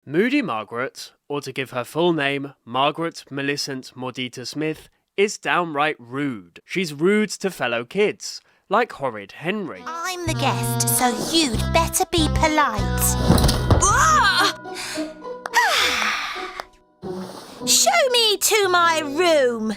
Moody Margaret, or to give her full name, Margaret Millicent Mordita Smith, is downright rude. She's rude to fellow kids, like horrid Henry. I'm the guest, so you'd better be polite. Show me to my room.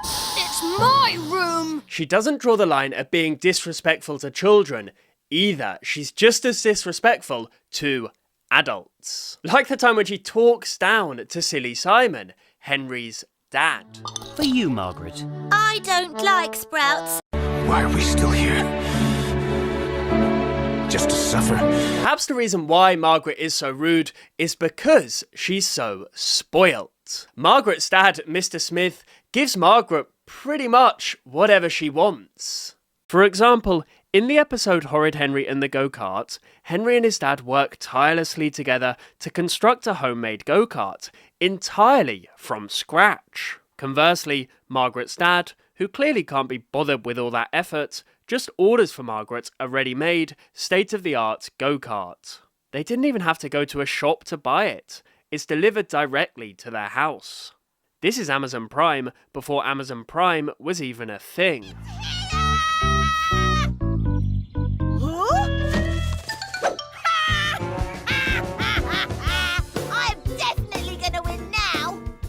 It's my room! She doesn't draw the line at being disrespectful to children either. She's just as disrespectful to adults. Like the time when she talks down to silly Simon, Henry's dad. For you, Margaret. I don't like sprouts. Why are we still here? Just to suffer? Perhaps the reason why Margaret is so rude is because she's so spoilt. Margaret's dad, Mr. Smith, gives Margaret pretty much whatever she wants. For example, in the episode Horrid Henry and the Go-Kart, Henry and his dad work tirelessly together to construct a homemade go-kart, entirely from scratch. Conversely, Margaret's dad, who clearly can't be bothered with all that effort, just orders for Margaret a ready-made, state-of-the-art go-kart. They didn't even have to go to a shop to buy it. It's delivered directly to their house. This is Amazon Prime before Amazon Prime was even a thing.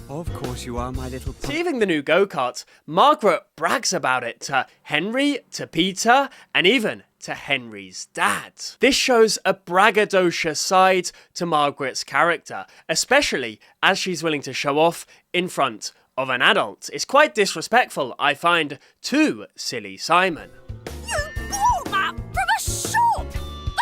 Of course you are, my little... Receiving the new go-kart, Margaret brags about it to Henry, to Peter, and even to Henry's dad. This shows a braggadocious side to Margaret's character, especially as she's willing to show off in front of an adult. It's quite disrespectful, I find, to silly Simon. You bought that from a shop!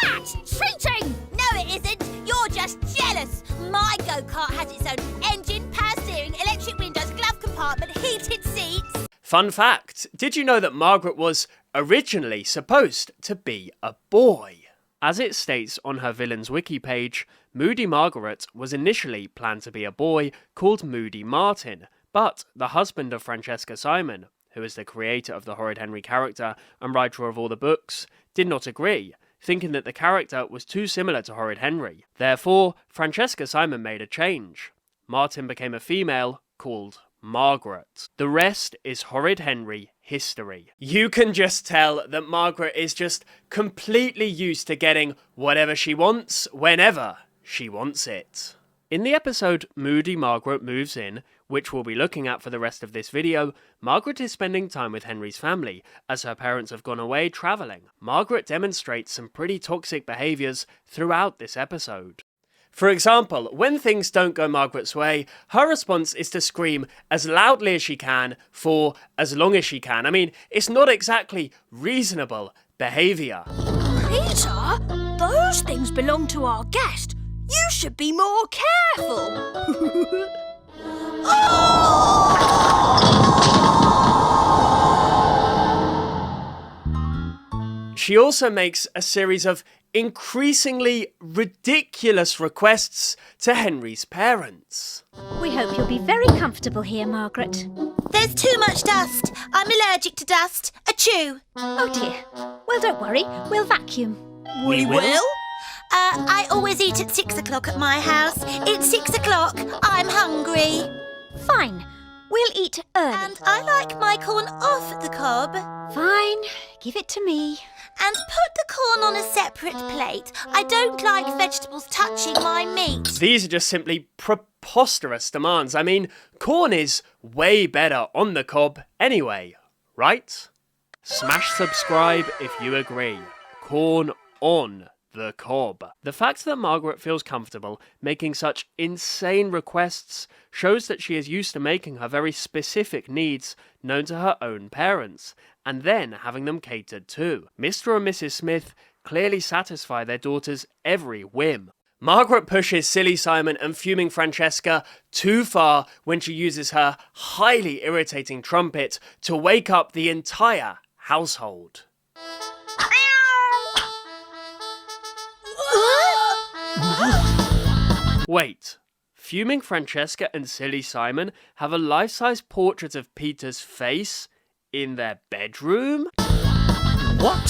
That's cheating! No, it isn't. You're just jealous. My go-kart has its own engine, power steering, electric windows, glove compartment, heated seats. Fun fact, did you know that Margaret was originally supposed to be a boy? As it states on her Villains Wiki page, Moody Margaret was initially planned to be a boy called Moody Martin, but the husband of Francesca Simon, who is the creator of the Horrid Henry character and writer of all the books, did not agree, thinking that the character was too similar to Horrid Henry. Therefore, Francesca Simon made a change. Martin became a female called Margaret. The rest is Horrid Henry history. You can just tell that Margaret is just completely used to getting whatever she wants, whenever she wants it. In the episode Moody Margaret Moves In, which we'll be looking at for the rest of this video, Margaret is spending time with Henry's family, as her parents have gone away travelling. Margaret demonstrates some pretty toxic behaviours throughout this episode. For example, when things don't go Margaret's way, her response is to scream as loudly as she can for as long as she can. I mean, it's not exactly reasonable behaviour. Peter, those things belong to our guest. You should be more careful. She also makes a series of increasingly ridiculous requests to Henry's parents. We hope you'll be very comfortable here, Margaret. There's too much dust. I'm allergic to dust. Achoo. Oh dear. Well, don't worry. We'll vacuum. We will? I always eat at 6 o'clock at my house. It's 6 o'clock. I'm hungry. Fine. We'll eat early. And I like my corn off the cob. Fine. Give it to me. And put the corn on a separate plate. I don't like vegetables touching my meat. These are just simply preposterous demands. I mean, corn is way better on the cob anyway, right? Smash subscribe if you agree. Corn on the cob. The fact that Margaret feels comfortable making such insane requests shows that she is used to making her very specific needs known to her own parents, and then having them catered to. Mr. and Mrs. Smith clearly satisfy their daughter's every whim. Margaret pushes silly Simon and fuming Francesca too far when she uses her highly irritating trumpet to wake up the entire household. Wait, fuming Francesca and silly Simon have a life-size portrait of Peter's face in their bedroom? What?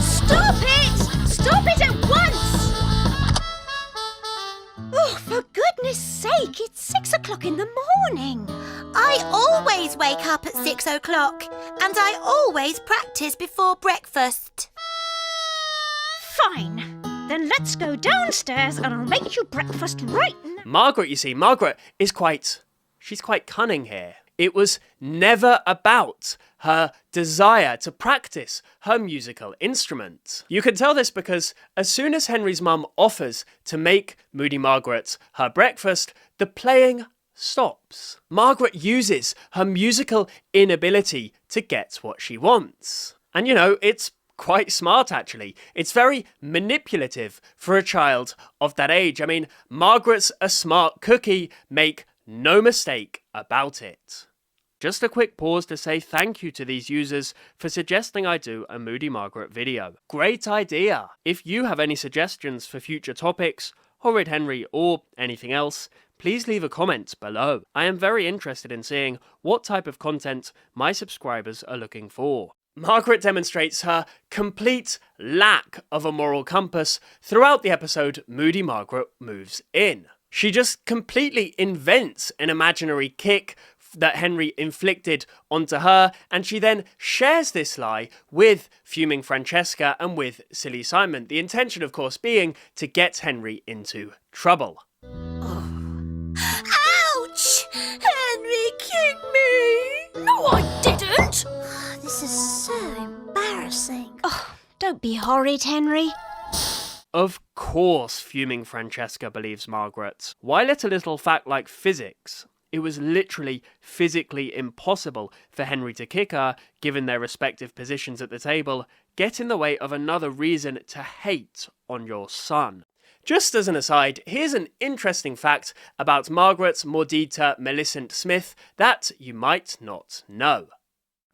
Stop it! Stop it always wake up at 6 o'clock, and I always practice before breakfast. Fine. Then let's go downstairs and I'll make you breakfast right now. Margaret, you see, Margaret is she's quite cunning here. It was never about her desire to practice her musical instrument. You can tell this because as soon as Henry's mum offers to make Moody Margaret her breakfast, the playing stops. Margaret uses her musical inability to get what she wants. And you know, it's quite smart actually. It's very manipulative for a child of that age. I mean, Margaret's a smart cookie, make no mistake about it. Just a quick pause to say thank you to these users for suggesting I do a Moody Margaret video. Great idea! If you have any suggestions for future topics, Horrid Henry or anything else, please leave a comment below. I am very interested in seeing what type of content my subscribers are looking for. Margaret demonstrates her complete lack of a moral compass throughout the episode Moody Margaret Moves In. She just completely invents an imaginary kick that Henry inflicted onto her, and she then shares this lie with fuming Francesca and with silly Simon, the intention of course being to get Henry into trouble. Ouch! Henry kicked me! No, I didn't! This is so embarrassing. Oh, don't be horrid, Henry. Of course fuming Francesca believes Margaret. Why let a little fact like physics? It was literally physically impossible for Henry to kick her, given their respective positions at the table, get in the way of another reason to hate on your son. Just as an aside, here's an interesting fact about Margaret Mordita Millicent Smith that you might not know.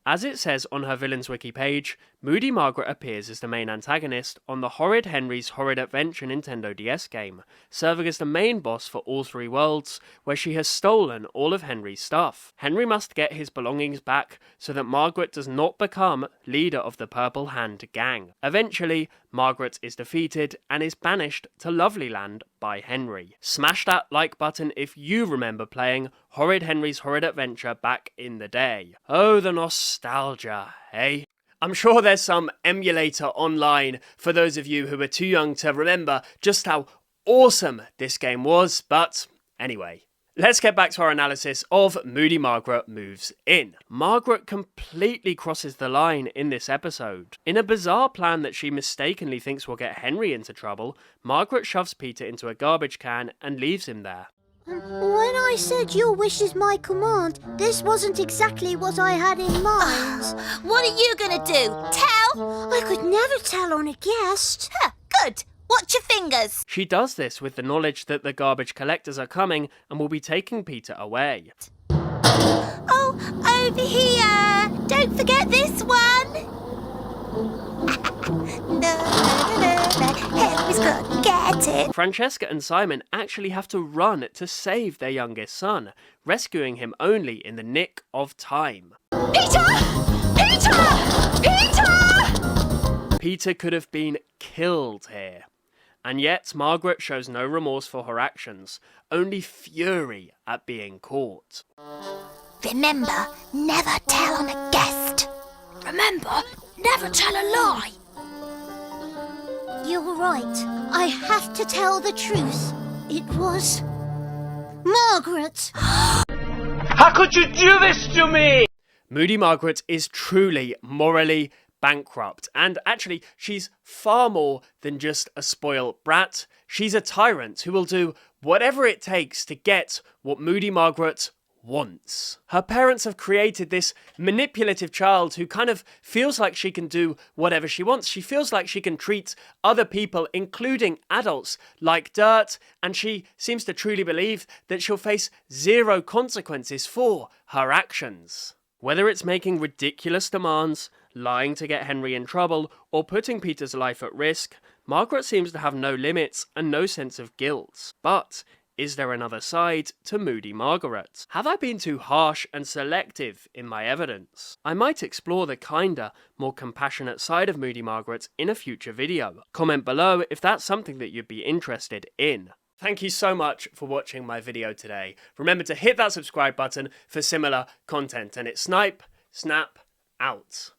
As it says on her Villains Wiki page, Moody Margaret appears as the main antagonist on the Horrid Henry's Horrid Adventure Nintendo DS game, serving as the main boss for all three worlds, where she has stolen all of Henry's stuff. Henry must get his belongings back so that Margaret does not become leader of the Purple Hand gang. Eventually, Margaret is defeated and is banished to Lovely Land by Henry. Smash that like button if you remember playing Horrid Henry's Horrid Adventure back in the day. Oh, the nostalgia, eh? I'm sure there's some emulator online for those of you who are too young to remember just how awesome this game was, but anyway. Let's get back to our analysis of Moody Margaret Moves In. Margaret completely crosses the line in this episode. In a bizarre plan that she mistakenly thinks will get Henry into trouble, Margaret shoves Peter into a garbage can and leaves him there. When I said your wish is my command, this wasn't exactly what I had in mind. What are you gonna do? Tell? I could never tell on a guest. Huh, good. Watch your fingers. She does this with the knowledge that the garbage collectors are coming and will be taking Peter away. Oh, over here. Don't forget this one. Henry's gonna get it. Francesca and Simon actually have to run to save their youngest son, rescuing him only in the nick of time. Peter! Peter! Peter! Peter could have been killed here. And yet Margaret shows no remorse for her actions, only fury at being caught. Remember, never tell on a guest. Remember, never tell a lie. You're right. I have to tell the truth. It was Margaret. How could you do this to me? Moody Margaret is truly morally bankrupt, and actually she's far more than just a spoiled brat. She's a tyrant who will do whatever it takes to get what Moody Margaret wants. Her parents have created this manipulative child who kind of feels like she can do whatever she wants. She feels like she can treat other people, including adults, like dirt, and she seems to truly believe that she'll face zero consequences for her actions. Whether it's making ridiculous demands, lying to get Henry in trouble, or putting Peter's life at risk, Margaret seems to have no limits and no sense of guilt. But is there another side to Moody Margaret? Have I been too harsh and selective in my evidence? I might explore the kinder, more compassionate side of Moody Margaret in a future video. Comment below if that's something that you'd be interested in. Thank you so much for watching my video today. Remember to hit that subscribe button for similar content, and it's Snipe, Snap, out.